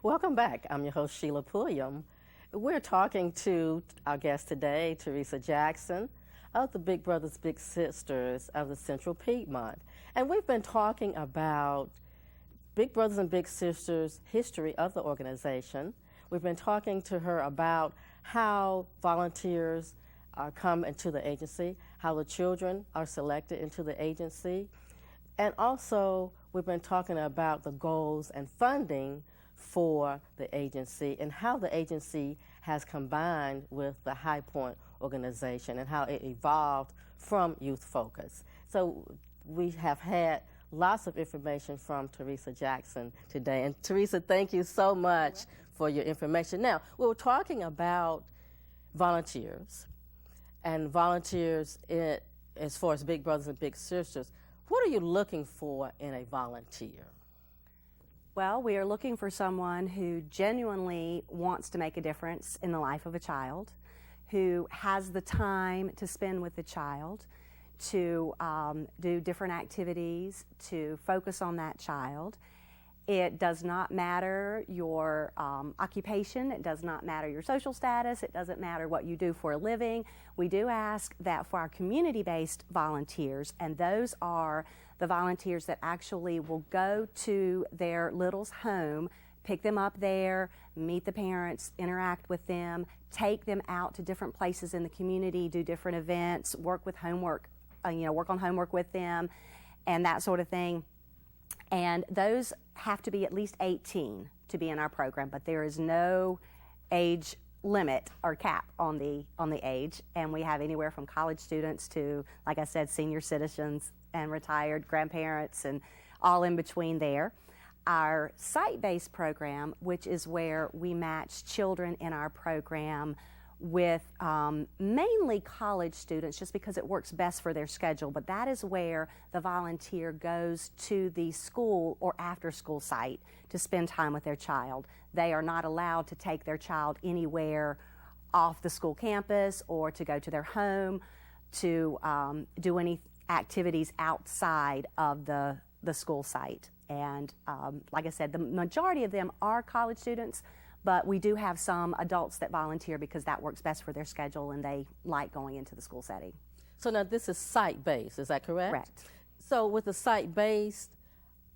Welcome back. I'm your host, Sheila Pulliam. We're talking to our guest today, Teresa Jackson, of the Big Brothers Big Sisters of the Central Piedmont. And we've been talking about Big Brothers and Big Sisters history of the organization. We've been talking to her about how volunteers come into the agency, how the children are selected into the agency, and also we've been talking about the goals and funding for the agency and how the agency has combined with the High Point organization and how it evolved from Youth Focus. So we have had lots of information from Teresa Jackson today. And Teresa, thank you so much for your information. Now, we were talking about volunteers and volunteers as far as Big Brothers and Big Sisters. What are you looking for in a volunteer? Well, we are looking for someone who genuinely wants to make a difference in the life of a child, who has the time to spend with the child, to do different activities, to focus on that child. It does not matter your occupation, it does not matter your social status, it doesn't matter what you do for a living. We do ask that for our community-based volunteers, and those are the volunteers that actually will go to their little's home, pick them up there, meet the parents, interact with them, take them out to different places in the community, do different events, work with homework, work on homework with them, and that sort of thing. And those have to be at least 18 to be in our program, but there is no age limit or cap on the age, and we have anywhere from college students to, like I said, senior citizens and retired grandparents and all in between there. Our site-based program, which is where we match children in our program with mainly college students, just because it works best for their schedule, but that is where the volunteer goes to the school or after-school site to spend time with their child. They are not allowed to take their child anywhere off the school campus or to go to their home to do any activities outside of the school site. And like I said, the majority of them are college students, but we do have some adults that volunteer because that works best for their schedule and they like going into the school setting. So now this is site-based, is that correct? Correct. So with the site-based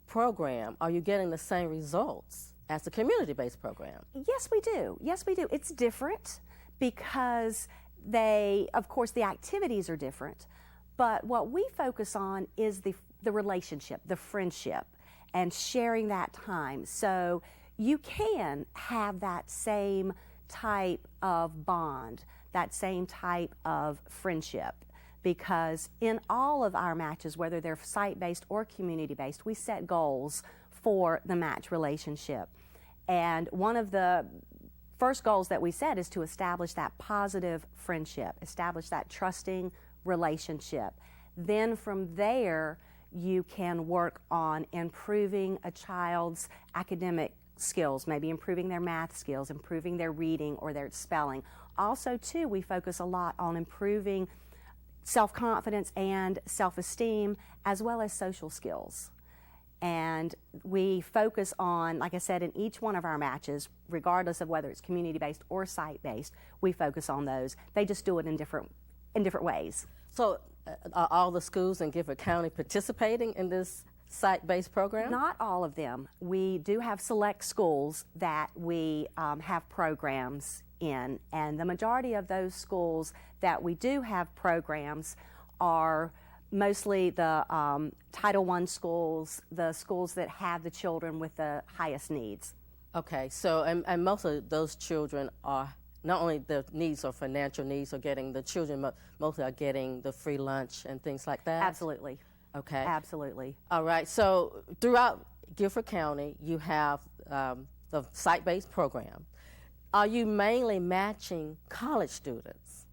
program, are you getting the same results as the community-based program? Yes, we do. Yes, we do. It's different because of course, the activities are different, but what we focus on is the relationship, the friendship, and sharing that time. So you can have that same type of bond, that same type of friendship, because in all of our matches, whether they're site-based or community-based, we set goals for the match relationship. And one of the first goals that we set is to establish that positive friendship, establish that trusting relationship. Then from there, you can work on improving a child's academic skills, maybe improving their math skills, improving their reading or their spelling. Also, too, we focus a lot on improving self-confidence and self-esteem, as well as social skills. And we focus on, like I said, in each one of our matches, regardless of whether it's community-based or site-based, we focus on those. They just do it in different ways. So are all the schools in Gifford County participating in this site-based program? Not all of them. We do have select schools that we have programs in, and the majority of those schools that we do have programs are mostly the Title I schools, the schools that have the children with the highest needs. Okay, so and most of those children are not only the needs or financial needs or getting the children mostly are getting the free lunch and things like that? Absolutely. Okay. Absolutely. All right, so throughout Gifford County you have the site-based program. Are you mainly matching college students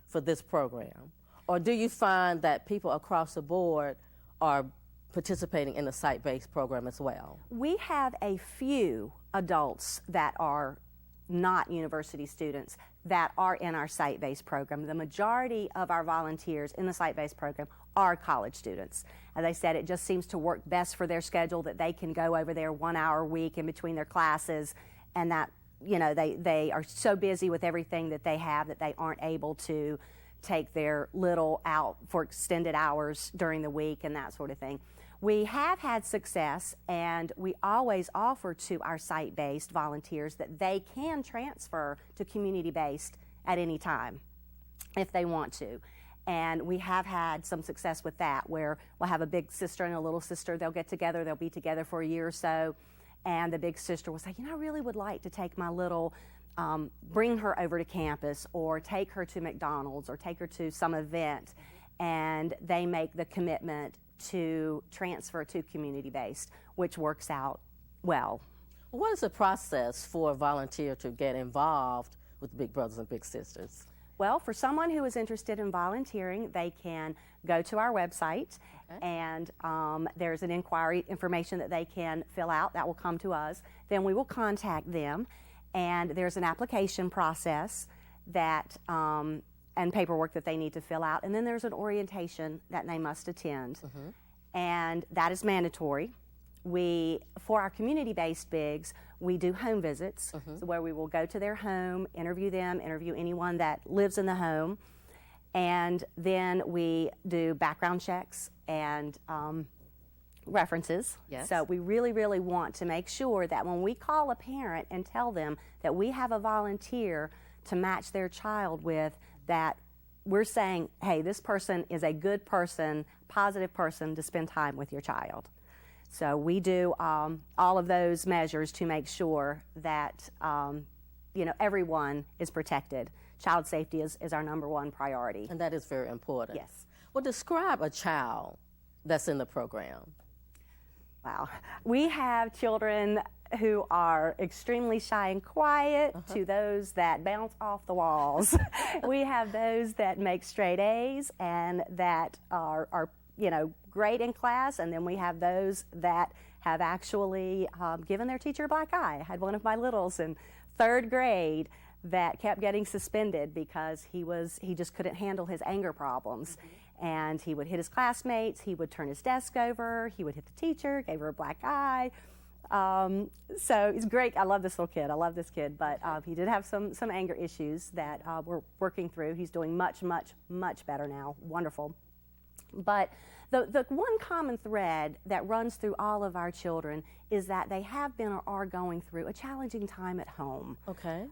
for this program? Or do you find that people across the board are participating in the site-based program as well? We have a few adults that are not university students that are in our site-based program. The majority of our volunteers in the site-based program are college students. As I said, it just seems to work best for their schedule that they can go over there 1 hour a week in between their classes, and that, you know, they are so busy with everything that they have that they aren't able to take their little out for extended hours during the week and that sort of thing. We have had success, and we always offer to our site-based volunteers that they can transfer to community-based at any time if they want to. And we have had some success with that, where we'll have a big sister and a little sister. They'll get together. They'll be together for a year or so. And the big sister will say, you know, I really would like to take my little, bring her over to campus, or take her to McDonald's, or take her to some event. And they make the commitment to transfer to community-based, which works out well. What is the process for a volunteer to get involved with Big Brothers and Big Sisters? Well, for someone who is interested in volunteering, they can go to our website, and there's an inquiry information that they can fill out that will come to us. Then we will contact them, and there's an application process that and paperwork that they need to fill out, and then there's an orientation that they must attend, and that is mandatory. For our community-based bigs, we do home visits, so where we will go to their home, interview them, interview anyone that lives in the home, and then we do background checks and references. Yes. So we really, really want to make sure that when we call a parent and tell them that we have a volunteer to match their child with, that we're saying, hey, this person is a good person, positive person to spend time with your child. So we do all of those measures to make sure that you know, everyone is protected. Child safety is our #1 priority. And that is very important. Yes. Well, describe a child that's in the program. Wow. We have children who are extremely shy and quiet to those that bounce off the walls. We have those that make straight A's and that are you know, great in class, and then we have those that have actually given their teacher a black eye. I had one of my littles in 3rd grade that kept getting suspended because he just couldn't handle his anger problems. And he would hit his classmates, he would turn his desk over, he would hit the teacher, gave her a black eye. So it's great. I love this little kid. I love this kid, but he did have some anger issues that we're working through. He's doing much, much, much better now. Wonderful. But the one common thread that runs through all of our children is that they have been or are going through a challenging time at home. Okay.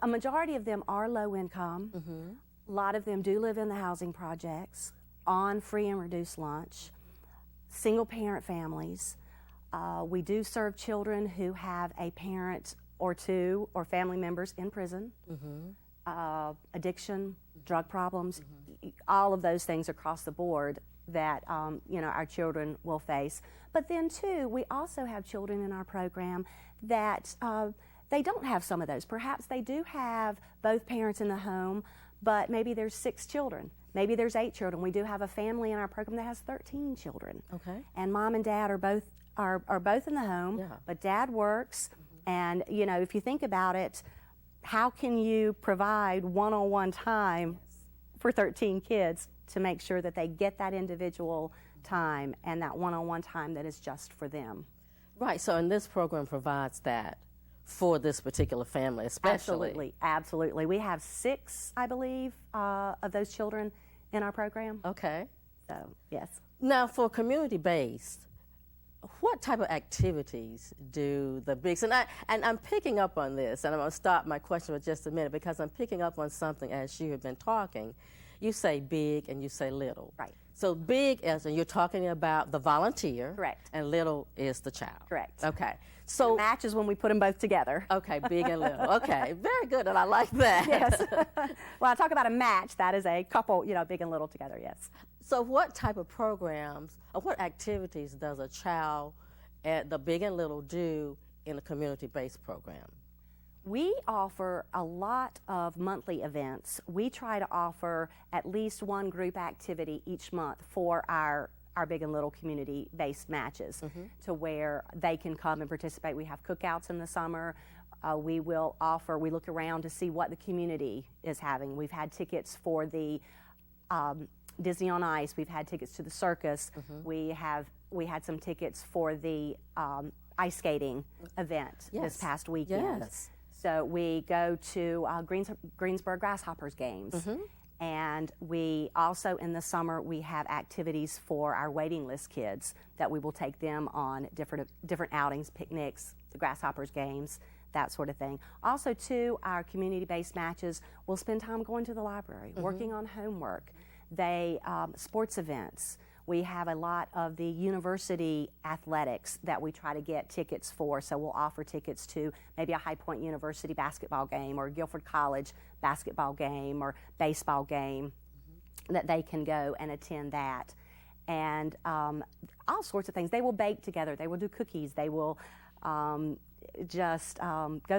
A majority of them are low income. A lot of them do live in the housing projects, on free and reduced lunch, single parent families. We do serve children who have a parent or two or family members in prison, addiction, drug problems, all of those things across the board that you know, our children will face. But then too, we also have children in our program that they don't have some of those. Perhaps they do have both parents in the home, but maybe there's 6 children. Maybe there's 8 children. We do have a family in our program that has 13 children. Okay. And mom and dad are both in the home, but dad works. And you know, if you think about it, how can you provide one-on-one time for 13 kids to make sure that they get that individual time and that one-on-one time that is just for them? Right, so and this program provides that for this particular family especially. Absolutely, absolutely. We have 6, I believe, of those children in our program. Okay. So, yes. Now for community-based, what type of activities do the bigs, and I'm picking up on this, and I'm going to stop my question for just a minute because I'm picking up on something as you have been talking. You say big and you say little. Right. So big is, and you're talking about the volunteer. Correct. And little is the child. Correct. Okay. So the match is when we put them both together. Okay, big and little. Okay, very good, and I like that. Yes. When I talk about a match, that is a couple, you know, big and little together, yes. So what type of programs or what activities does a child at the Big and Little do in a community-based program? We offer a lot of monthly events. We try to offer at least one group activity each month for our Big and Little community-based matches to where they can come and participate. We have cookouts in the summer. We look around to see what the community is having. We've had tickets for the Disney on Ice. We've had tickets to the circus. We had some tickets for the ice skating event this past weekend. Yes. So we go to Greensburg Grasshoppers games. And we also, in the summer, we have activities for our waiting list kids that we will take them on different outings, picnics, the Grasshoppers games, that sort of thing. Also, too, our community-based matches will spend time going to the library, working on homework, sports events. We have a lot of the university athletics that we try to get tickets for, so we'll offer tickets to maybe a High Point University basketball game or Guilford College basketball game or baseball game that they can go and attend that. And all sorts of things. They will bake together. They will do cookies. They will go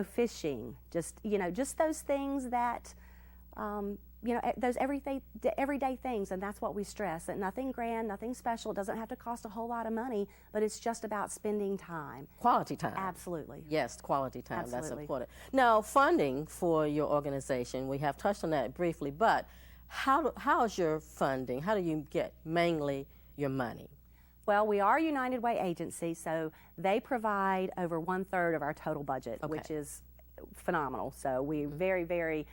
fishing. Just those things that those everyday things, and that's what we stress, that nothing grand, nothing special. It doesn't have to cost a whole lot of money, but it's just about spending time. Quality time. Absolutely. Yes, quality time. Absolutely. That's important. Now, funding for your organization, we have touched on that briefly, but how is your funding? How do you get mainly your money? Well, we are a United Way agency, so they provide over 1/3 of our total budget, which is phenomenal. So we're very, very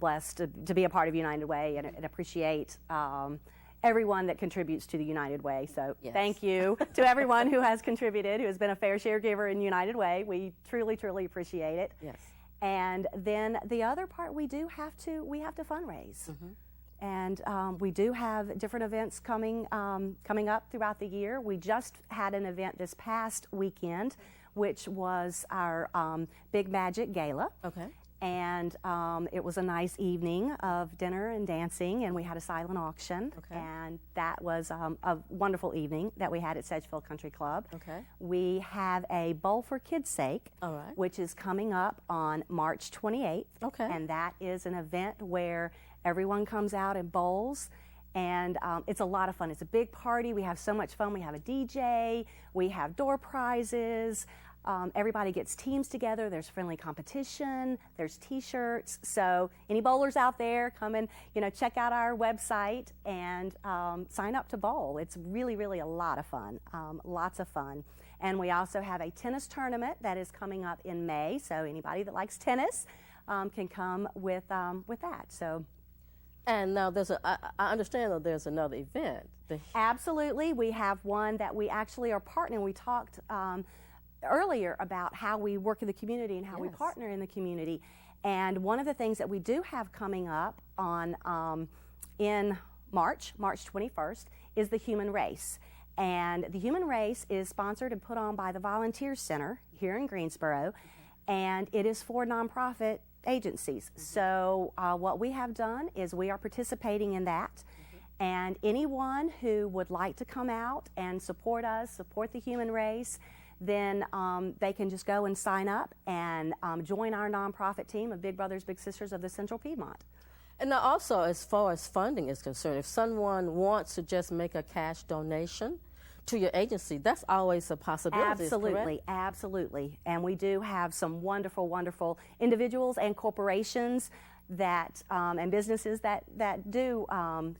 blessed to be a part of United Way and appreciate everyone that contributes to the United Way. So thank you to everyone who has contributed, who has been a fair share giver in United Way. We truly, truly appreciate it. Yes. And then the other part, we have to fundraise. And we do have different events coming up throughout the year. We just had an event this past weekend, which was our Big Magic Gala. Okay. And it was a nice evening of dinner and dancing, and we had a silent auction. Okay. And that was a wonderful evening that we had at Sedgefield Country Club. Okay. We have a Bowl for Kids' Sake, All right. which is coming up on March 28th. Okay. And that is an event where everyone comes out and bowls. And it's a lot of fun. It's a big party. We have so much fun. We have a DJ. We have door prizes. Everybody gets teams together. There's friendly competition. There's T-shirts. So any bowlers out there, come and check out our website and sign up to bowl. It's really, really a lot of fun. Lots of fun. And we also have a tennis tournament that is coming up in May. So anybody that likes tennis can come with that. So. And now I understand that there's another event. Absolutely. We have one that we actually are partnering. We talked earlier about how we work in the community and how we partner in the community. And one of the things that we do have coming up in March 21st, is the Human Race. And the Human Race is sponsored and put on by the Volunteer Center here in Greensboro, and it is for nonprofit agencies. So what we have done is we are participating in that. And anyone who would like to come out and support us, support the Human Race, then they can just go and sign up and join our nonprofit team of Big Brothers Big Sisters of the Central Piedmont. And now also, as far as funding is concerned, if someone wants to just make a cash donation to your agency, that's always a possibility. Absolutely, absolutely. And we do have some wonderful, wonderful individuals and corporations that and businesses that do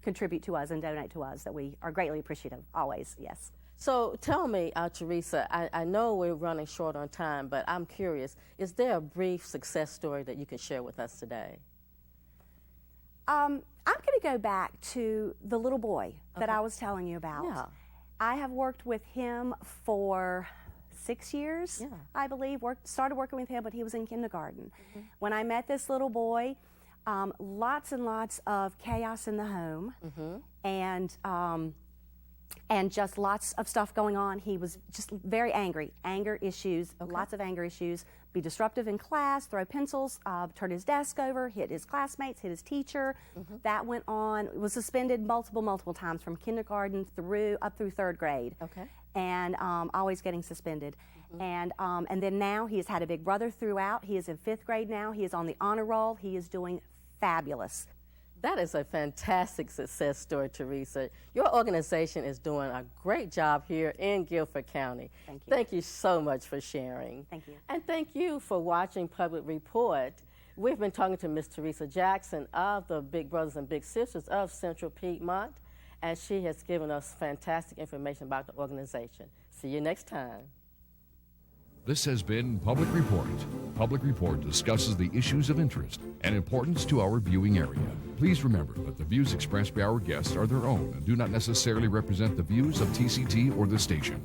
contribute to us and donate to us that we are greatly appreciative, always, yes. So tell me, Teresa, I know we're running short on time, but I'm curious, is there a brief success story that you can share with us today? I'm going to go back to the little boy that I was telling you about. Yeah. I have worked with him for 6 years, I believe. Started working with him, but he was in kindergarten. When I met this little boy, lots and lots of chaos in the home, and just lots of stuff going on. He was just very angry, anger issues, lots of anger issues, be disruptive in class, throw pencils, turn his desk over, hit his classmates, hit his teacher. That went on, was suspended multiple times from kindergarten up through 3rd grade. And always getting suspended. And then now he has had a big brother throughout. He is in 5th grade now. He is on the honor roll. He is doing fabulous. That is a fantastic success story, Teresa. Your organization is doing a great job here in Guilford County. Thank you. Thank you so much for sharing. Thank you. And thank you for watching Public Report. We've been talking to Ms. Teresa Jackson of the Big Brothers and Big Sisters of Central Piedmont. and she has given us fantastic information about the organization. See you next time. This has been Public Report. Public Report discusses the issues of interest and importance to our viewing area. Please remember that the views expressed by our guests are their own and do not necessarily represent the views of TCT or the station.